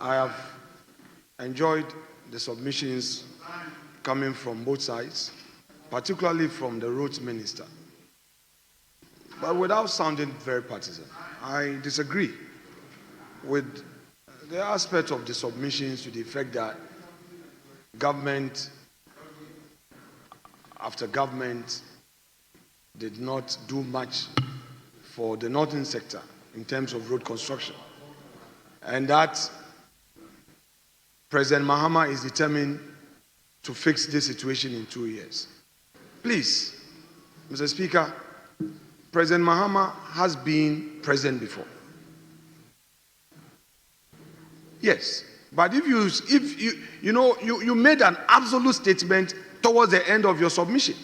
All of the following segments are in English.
I have enjoyed the submissions coming from both sides, particularly from the roads minister. But without sounding very partisan, I disagree with the aspect of the submissions to the effect that government after government did not do much for the northern sector in terms of road construction, and that President Mahama is determined to fix this situation in 2 years. Please, Mr. Speaker, President Mahama has been president before. Yes, but if you made an absolute statement towards the end of your submission.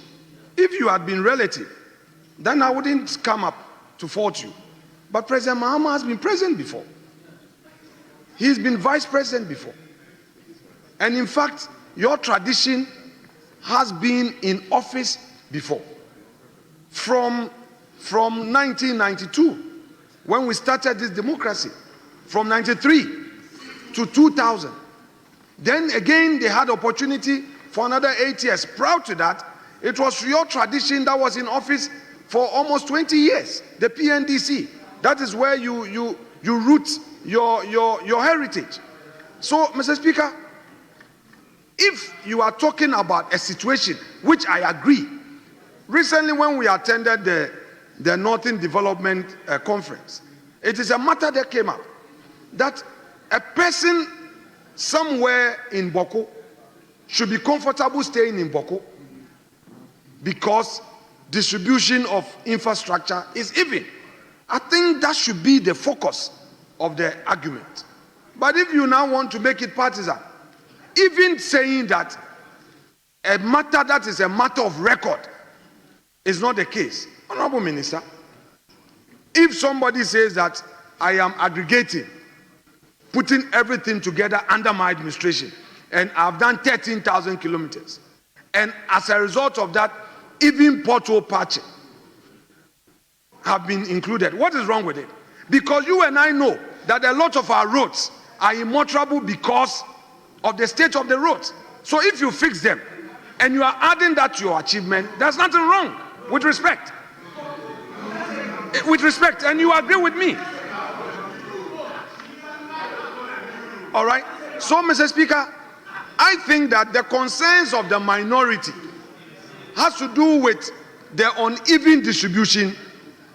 If you had been relative, then I wouldn't come up to fault you. But President Mahama has been president before. He's been vice president before. And in fact, your tradition has been in office before. From 1992, when we started this democracy, from 93 to 2000. Then again, they had opportunity for another 8 years. Prior to that, it was your tradition that was in office for almost 20 years, the PNDC. That is where you root your heritage. So, Mr. Speaker, if you are talking about a situation, which I agree, recently when we attended the Northern Development Conference, it is a matter that came up, that a person somewhere in Boko should be comfortable staying in Boko because distribution of infrastructure is even. I think that should be the focus of the argument. But if you now want to make it partisan, even saying that a matter that is a matter of record is not the case. Honorable Minister, if somebody says that I am aggregating, putting everything together under my administration, and I've done 13,000 kilometers, and as a result of that, even pothole patching have been included, what is wrong with it? Because you and I know that a lot of our roads are immotorable because of the state of the roads. So if you fix them and you are adding that to your achievement, there's nothing wrong, with respect. With respect, and you agree with me. All right? So, Mr. Speaker, I think that the concerns of the minority has to do with the uneven distribution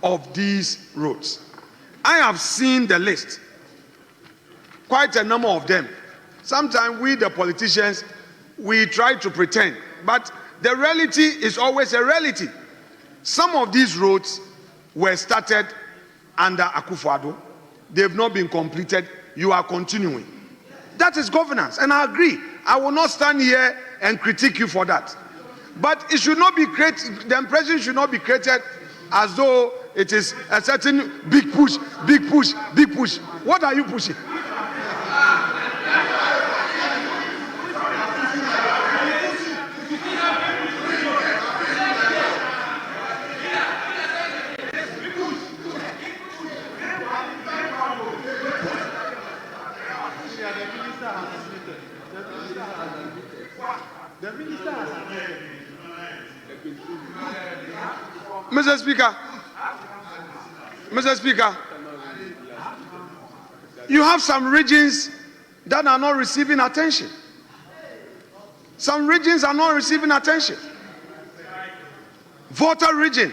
of these roads. I have seen the list, quite a number of them. Sometimes we, the politicians, we try to pretend, but the reality is always a reality. Some of these roads were started under Akufo-Addo. They've not been completed. You are continuing. That is governance, and I agree. I will not stand here and critique you for that. But it should not be created, the impression should not be created as though it is a certain big push, big push, big push. What are you pushing? Mr. Speaker, you have some regions that are not receiving attention. Some regions are not receiving attention. Volta region,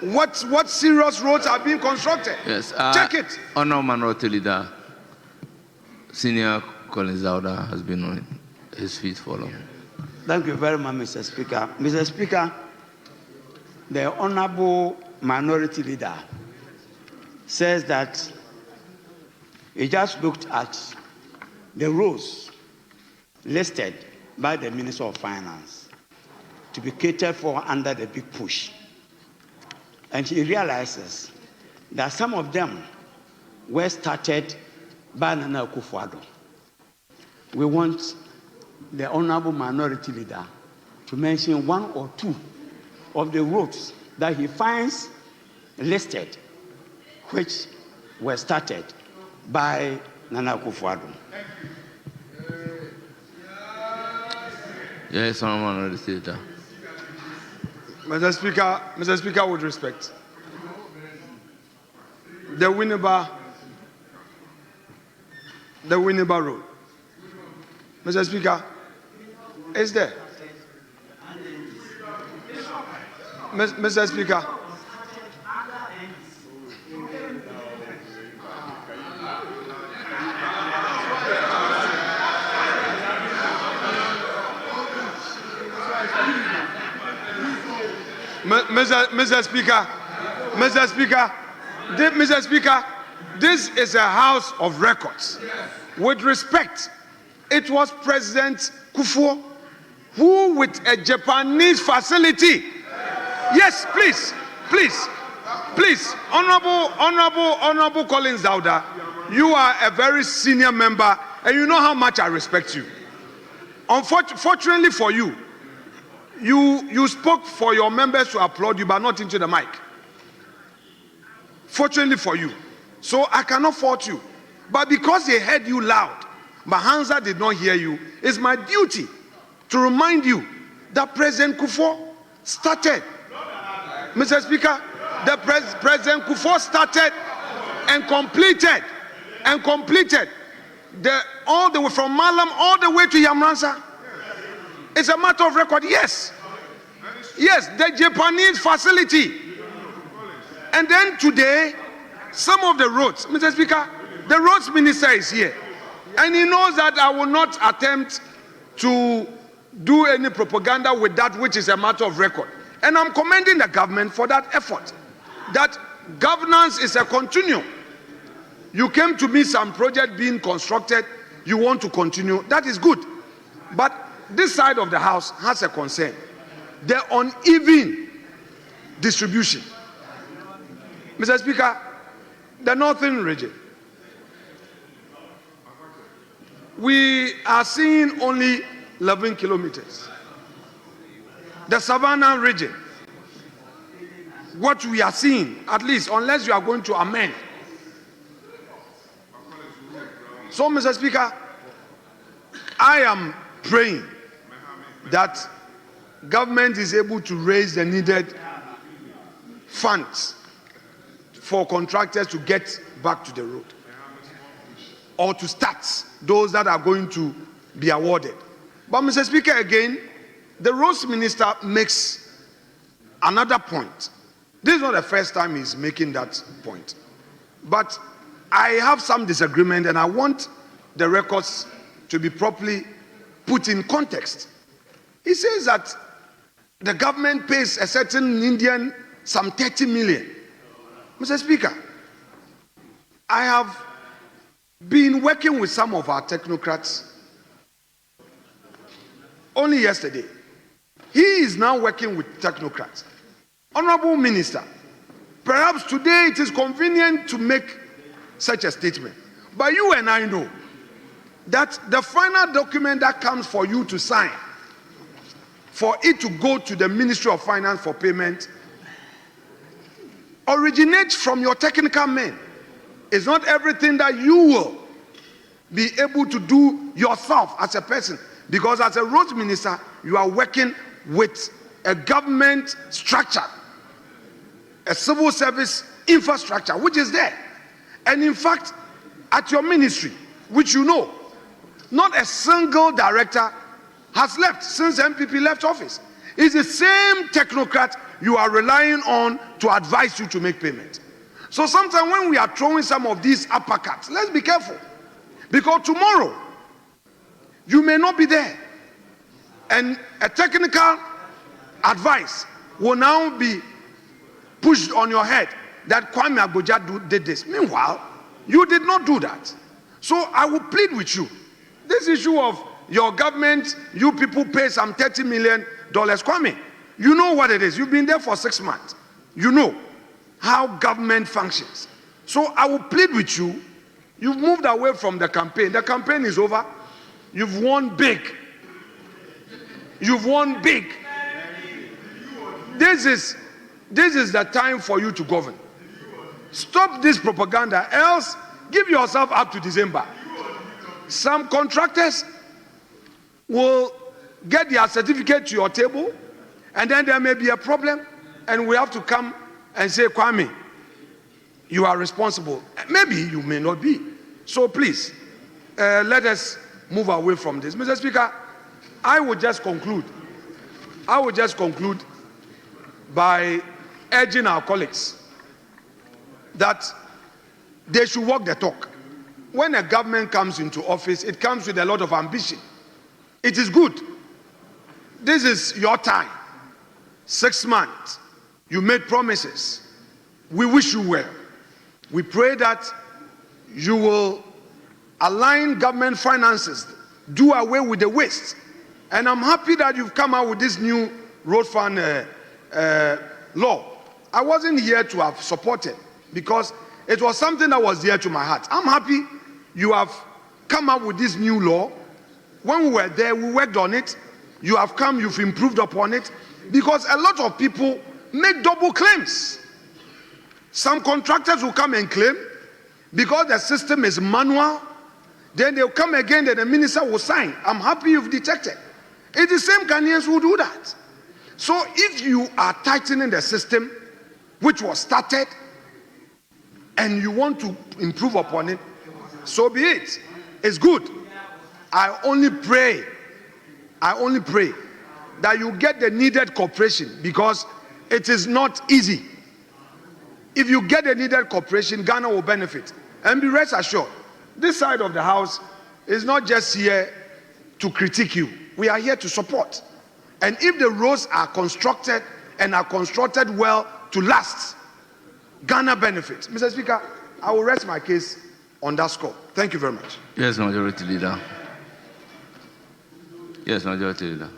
what serious roads are being constructed? Yes, check it. Honorable Minority Leader, Senior Colin Zauda has been on his feet for long. Thank you very much, Mr. Speaker. Mr. Speaker, the Honorable Minority Leader says that he just looked at the roads listed by the Minister of Finance to be catered for under the big push. And he realizes that some of them were started by Nana Akufo-Addo. We want the Honorable Minority Leader to mention one or two of the roads that he finds listed, which were started by Nana Akufo-Addo. Yes, someone already said that. Mr. Speaker, with respect, the Winneba Road, Mr. Speaker, is there. Mr. Speaker, Mr. Speaker, this is a house of records. With respect, it was President Kufo who, with a Japanese facility, yes, please, Honorable Collins Dauda, you are a very senior member, and you know how much I respect you. Unfortunately for you, you spoke for your members to applaud you, but not into the mic. Fortunately for you. So I cannot fault you. But because they heard you loud, Mahanza did not hear you, it's my duty to remind you that President Kufo started. Mr. Speaker, the President Kufo started and completed all the way from Malam all the way to Yamransa. It's a matter of record, yes. Yes, the Japanese facility. And then today, some of the roads, Mr. Speaker, the roads minister is here. And he knows that I will not attempt to do any propaganda with that which is a matter of record. And I'm commending the government for that effort. That governance is a continuum. You came to me some project being constructed, you want to continue, that is good. But this side of the house has a concern. The uneven distribution. Mr. Speaker, the northern region, we are seeing only 11 kilometers. The Savannah region, what we are seeing, at least, unless you are going to amend. So, Mr. Speaker, I am praying that government is able to raise the needed funds for contractors to get back to the road or to start those that are going to be awarded. But Mr. Speaker, again, the roads minister makes another point. This is not the first time he's making that point. But I have some disagreement and I want the records to be properly put in context. He says that the government pays a certain Indian some 30 million. Mr. Speaker, I have been working with some of our technocrats only yesterday. He is now working with technocrats. Honorable Minister, perhaps today it is convenient to make such a statement. But you and I know that the final document that comes for you to sign, for it to go to the Ministry of Finance for payment, originates from your technical men. It's not everything that you will be able to do yourself as a person, because as a roads minister, you are working with a government structure, a civil service infrastructure, which is there. And in fact, at your ministry, which you know, not a single director has left since MPP left office. It's the same technocrat you are relying on to advise you to make payment. So sometimes when we are throwing some of these uppercuts, let's be careful. Because tomorrow, you may not be there. And a technical advice will now be pushed on your head that Kwame Agboja did this. Meanwhile, you did not do that. So I will plead with you. This issue of your government, you people pay some $30 million. Kwame, you know what it is. You've been there for 6 months. You know how government functions. So I will plead with you. You've moved away from the campaign. The campaign is over. You've won big. You've won big. This is the time for you to govern. Stop this propaganda, else give yourself up to December. some contractors will get their certificate to your table, and then there may be a problem, and we have to come and say, Kwame, you are responsible. Maybe you may not be. So please, let us move away from this. Mr. Speaker, I would just conclude by urging our colleagues that they should walk the talk. When a government comes into office, it comes with a lot of ambition. It is good. This is your time. 6 months. You made promises. We wish you well. We pray that you will align government finances, do away with the waste. And I'm happy that you've come out with this new road fund law. I wasn't here to have supported because it was something that was dear to my heart. I'm happy you have come up with this new law. When we were there, we worked on it. You have come, you've improved upon it, because a lot of people make double claims. Some contractors will come and claim because the system is manual, then they'll come again, then the minister will sign. I'm happy you've detected. It's the same Ghanaians who do that. So if you are tightening the system, which was started, and you want to improve upon it, so be it. It's good. I only pray that you get the needed cooperation, because it is not easy. If you get the needed cooperation, Ghana will benefit. And be rest assured, this side of the house is not just here to critique you. We are here to support. And if the roads are constructed and are constructed well to last, Ghana benefits. Mr. Speaker, I will rest my case on that score. Thank you very much. Yes, Majority Leader. Yes, Majority Leader.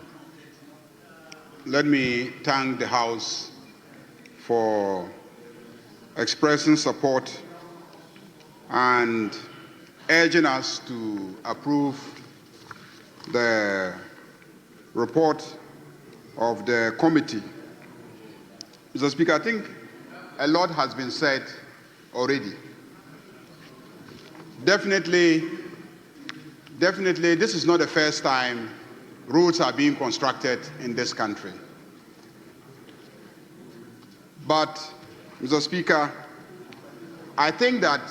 Let me thank the House for expressing support and urging us to approve the report of the committee. Mr. Speaker, I think a lot has been said already. Definitely, this is not the first time roads are being constructed in this country. But, Mr. Speaker, I think that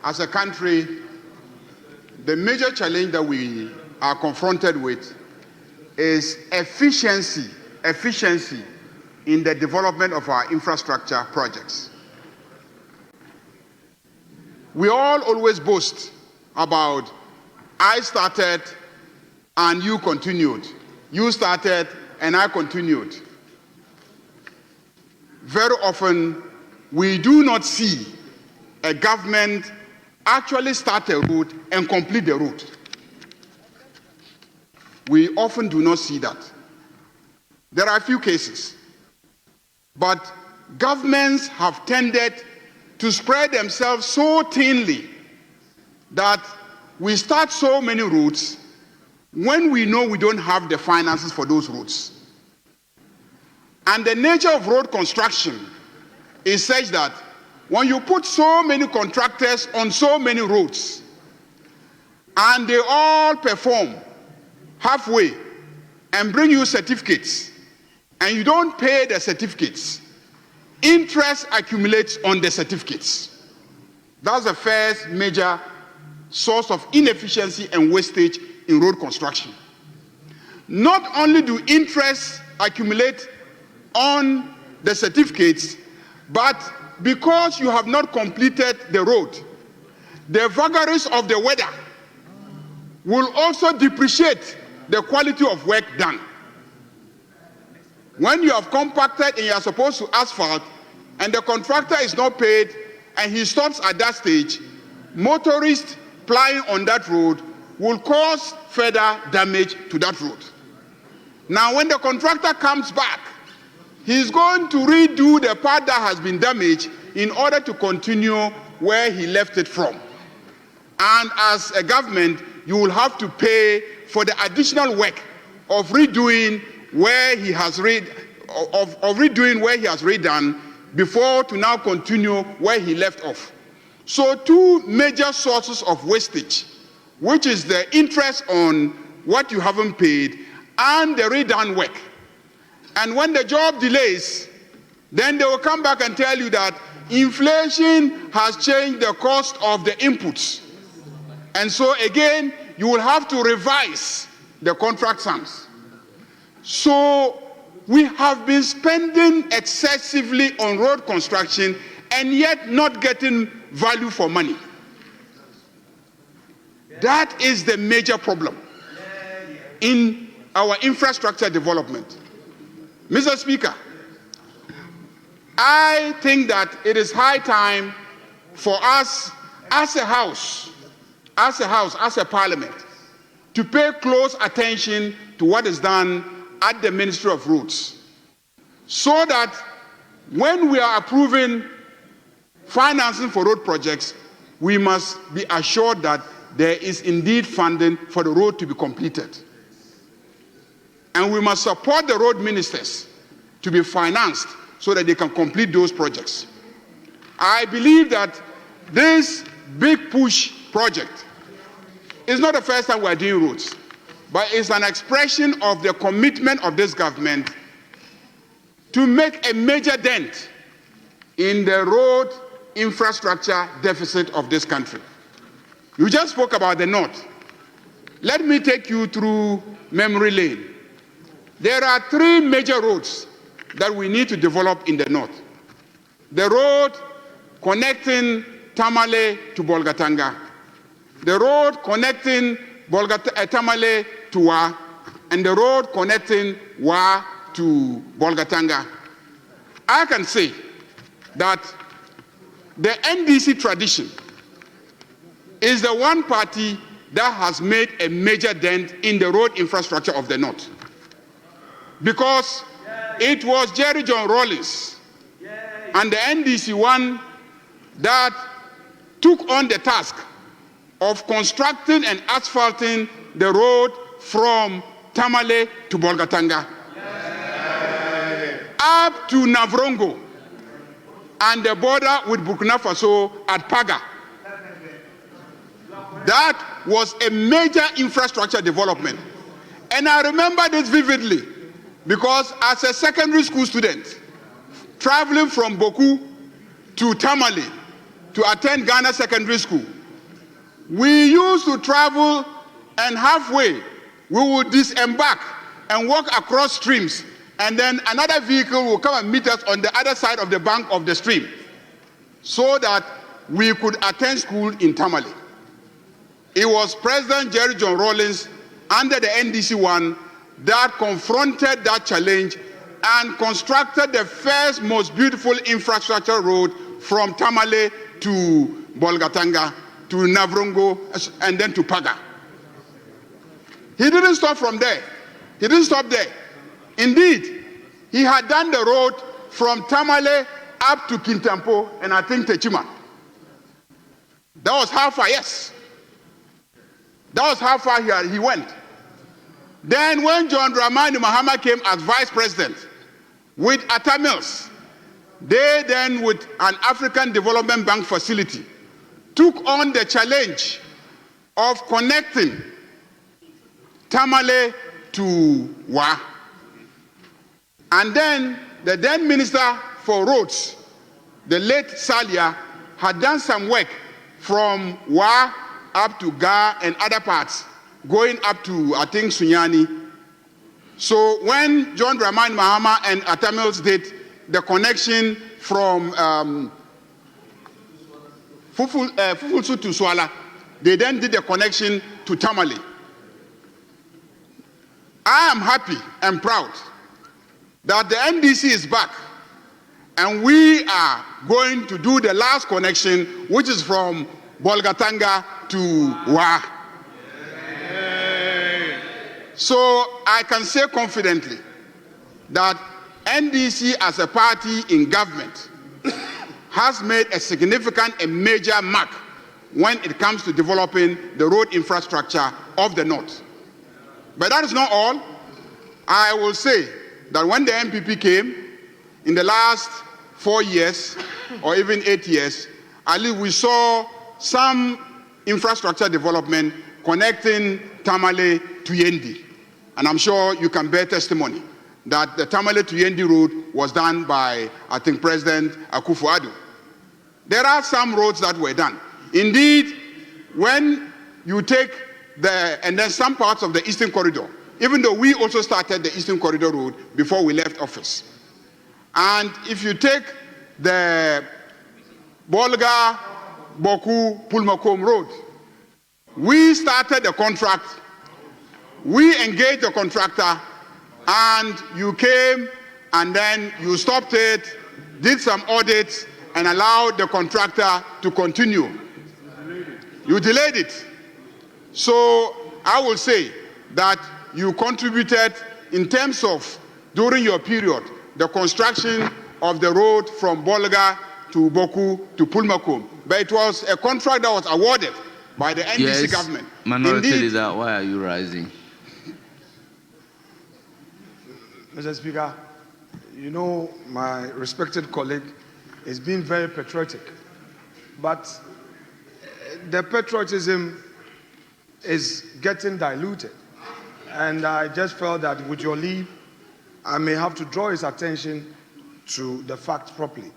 as a country, the major challenge that we are confronted with is efficiency in the development of our infrastructure projects. We all always boast about, I started and you continued. You started and I continued. Very often, we do not see a government actually start a route and complete the route. We often do not see that. There are a few cases, but governments have tended to spread themselves so thinly that we start so many routes when we know we don't have the finances for those routes. And the nature of road construction is such that when you put so many contractors on so many roads and they all perform halfway and bring you certificates and you don't pay the certificates, interest accumulates on the certificates. That's the first major source of inefficiency and wastage in road construction. Not only do interest accumulate on the certificates, but because you have not completed the road, the vagaries of the weather will also depreciate the quality of work done. When you have compacted and you are supposed to asphalt and the contractor is not paid and he stops at that stage, motorists plying on that road will cause further damage to that road. Now, when the contractor comes back, he's going to redo the part that has been damaged in order to continue where he left it from. And as a government, you will have to pay for the additional work of redoing where he has redone before to now continue where he left off. So two major sources of wastage which is the interest on what you haven't paid and the redone work. And when the job delays, then they will come back and tell you that inflation has changed the cost of the inputs. And so again, you will have to revise the contract sums. So we have been spending excessively on road construction and yet not getting value for money. That is the major problem in our infrastructure development. Mr. Speaker, I think that it is high time for us as a house, as a parliament, to pay close attention to what is done at the Ministry of Roads, so that when we are approving financing for road projects, we must be assured that there is indeed funding for the road to be completed. And we must support the road ministers to be financed so that they can complete those projects. I believe that this big push project is not the first time we are doing roads, but it's an expression of the commitment of this government to make a major dent in the road infrastructure deficit of this country. You just spoke about the north. Let me take you through memory lane. There are three major roads that we need to develop in the north. The road connecting Tamale to Bolgatanga, the road connecting Tamale to Wa, and the road connecting Wa to Bolgatanga. I can say that the NDC tradition is the one party that has made a major dent in the road infrastructure of the north. Because it was Jerry John Rawlings and the NDC one that took on the task of constructing and asphalting the road from Tamale to Bolgatanga, up to Navrongo and the border with Burkina Faso at Paga. That was a major infrastructure development. And I remember this vividly because as a secondary school student, traveling from Boku to Tamale to attend Ghana Secondary School, we used to travel and halfway we would disembark and walk across streams, and then another vehicle will come and meet us on the other side of the bank of the stream so that we could attend school in Tamale. It was President Jerry John Rawlings under the NDC one that confronted that challenge and constructed the first most beautiful infrastructure road from Tamale to Bolgatanga, to Navrongo, and then to Paga. He didn't stop from there. He didn't stop there. Indeed, he had done the road from Tamale up to Kintampo and I think Techima. That was how far, yes. That was how far he went. Then when John Dramani Mahama came as vice president with Atta Mills, they then with an African Development Bank facility took on the challenge of connecting Tamale to Wa. And then the then Minister for Roads, the late Salia, had done some work from Wa up to Ga and other parts, going up to, I think, Sunyani. So when John Dramani Mahama and Atta Mills did the connection from Fufulsu to Swala, they then did the connection to Tamale. I am happy and proud that the NDC is back and we are going to do the last connection, which is from Bolgatanga to Wa. So I can say confidently that NDC as a party in government has made a significant and major mark when it comes to developing the road infrastructure of the north. But that is not all. I will say that when the MPP came in the last 4 years or even 8 years, at least we saw some infrastructure development connecting Tamale to Yendi. And I'm sure you can bear testimony that the Tamale to Yendi road was done by, I think, President Akufo-Addo. There are some roads that were done. Indeed, when you take and then some parts of the Eastern Corridor, even though we also started the Eastern Corridor road before we left office. And if you take the Bolga, Boku, Pulmakom road, we started the contract, we engaged the contractor, and you came and then you stopped it, did some audits, and allowed the contractor to continue. You delayed it. So I will say that you contributed in terms of, during your period, the construction of the road from Bolga to Boku to Pulmakom. But it was a contract that was awarded by the NDC government. Minority Leader, why are you rising? Mr. Speaker, you know my respected colleague is being very patriotic, but the patriotism is getting diluted. And I just felt that with your leave, I may have to draw his attention to the facts properly.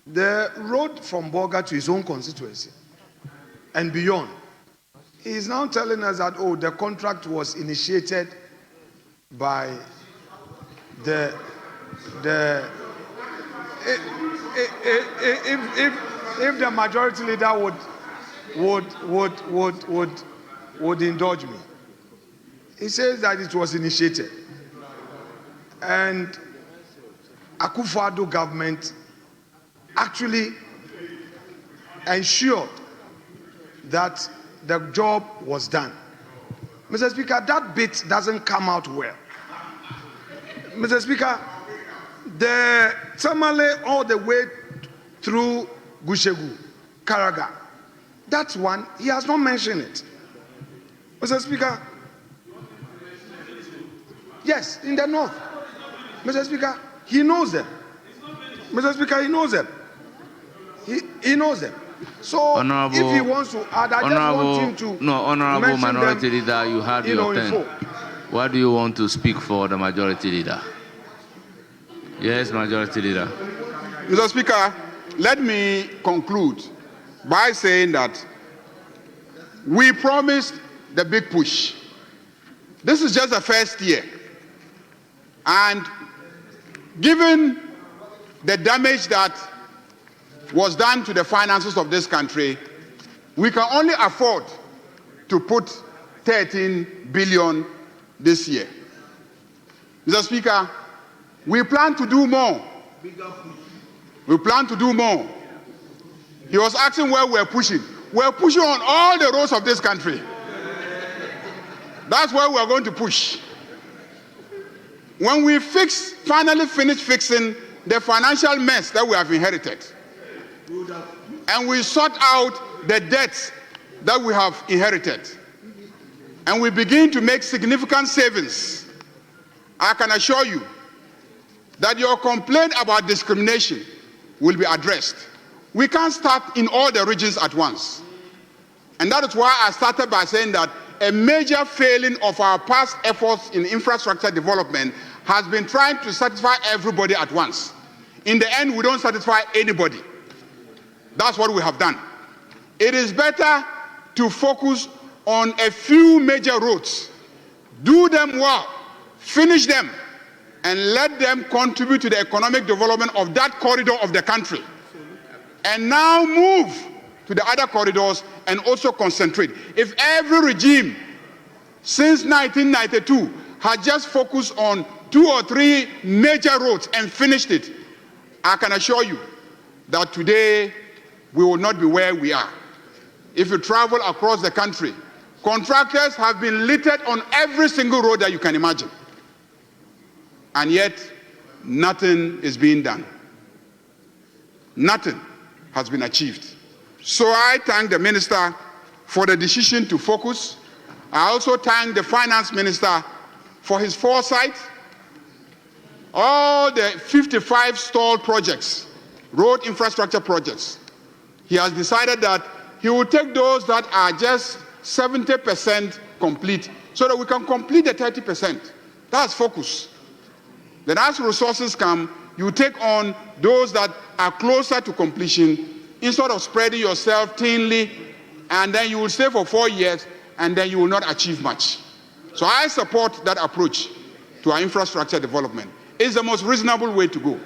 The road from Bolga to his own constituency and beyond, he is now telling us that, oh, the contract was initiated by if the majority leader would indulge me. He says that it was initiated. And Akufo-Addo government actually ensured that the job was done. Mr. Speaker, that bit doesn't come out well. Mr. Speaker, the Tamale all the way through Gushegu, Karaga, that's one, he has not mentioned it. Mr. Speaker, yes, in the north. Mr. Speaker, he knows them. Mr. Speaker, he knows them. He knows them. So if he wants to add, I just want him to. No, Honorable Minority Leader, you had your turn. Why do you want to speak for the Majority Leader? Yes, Majority Leader. Mr. Speaker, let me conclude by saying that we promised the big push. This is just the first year. And given the damage that was done to the finances of this country, we can only afford to put 13 billion this year. Mr. Speaker, we plan to do more. We plan to do more. He was asking where we're pushing. We're pushing on all the roads of this country. That's where we're going to push. When we finally finish fixing the financial mess that we have inherited, and we sort out the debts that we have inherited, and we begin to make significant savings, I can assure you that your complaint about discrimination will be addressed. We can't start in all the regions at once. And that is why I started by saying that a major failing of our past efforts in infrastructure development has been trying to satisfy everybody at once. In the end, we don't satisfy anybody. That's what we have done. It is better to focus on a few major roads, do them well, finish them, and let them contribute to the economic development of that corridor of the country. And now move to the other corridors and also concentrate. If every regime since 1992 had just focused on 2 or 3 major roads and finished it, I can assure you that today we will not be where we are. If you travel across the country, contractors have been littered on every single road that you can imagine. And yet, nothing is being done. Nothing has been achieved. So I thank the minister for the decision to focus. I also thank the finance minister for his foresight. All the 55 stalled projects, road infrastructure projects, he has decided that he will take those that are just 70% complete so that we can complete the 30%. That's focus. Then as resources come, you take on those that are closer to completion instead of spreading yourself thinly, and then you will stay for 4 years and then you will not achieve much. So I support that approach to our infrastructure development. It's the most reasonable way to go.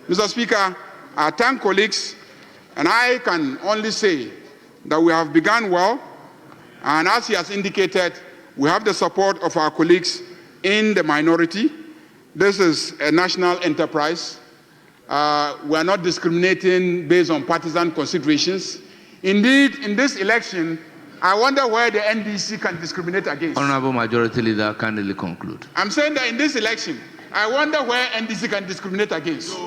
Mr. Speaker, I thank colleagues, and I can only say that we have begun well, and as he has indicated, we have the support of our colleagues in the minority. This is a national enterprise. We are not discriminating based on partisan considerations. Indeed, in this election, I wonder where the NDC can discriminate against. Honorable Majority Leader, kindly conclude. I'm saying that in this election, I wonder where NDC can discriminate against.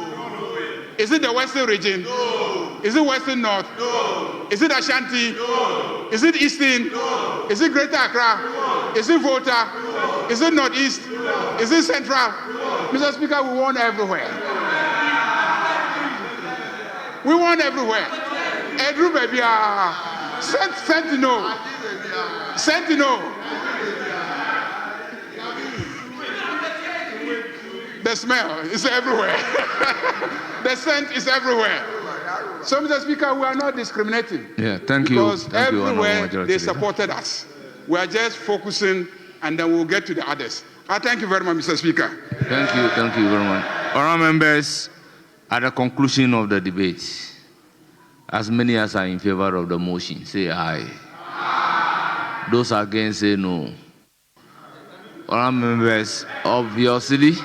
Is it the Western region? No. Is it Western North? No. Is it Ashanti? No. Is it Eastern? No. Is it Greater Accra? No. Is it Volta? No. Is it Northeast? No. Is it Central? No. Mr. Speaker, we won everywhere. We won everywhere. Edru baby, Sentinel. The smell is everywhere. The scent is everywhere. So, Mr. Speaker, we are not discriminating. Yeah, thank you. Because everywhere they supported us. We are just focusing, and then we'll get to the others. I thank you very much, Mr. Speaker. Thank you very much. Honourable members, at the conclusion of the debate, as many as are in favor of the motion, say aye. Aye. Those against, say no. Honourable members, obviously,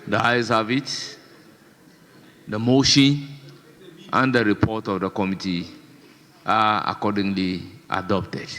the ayes have it. The motion and the report of the committee are accordingly adopted.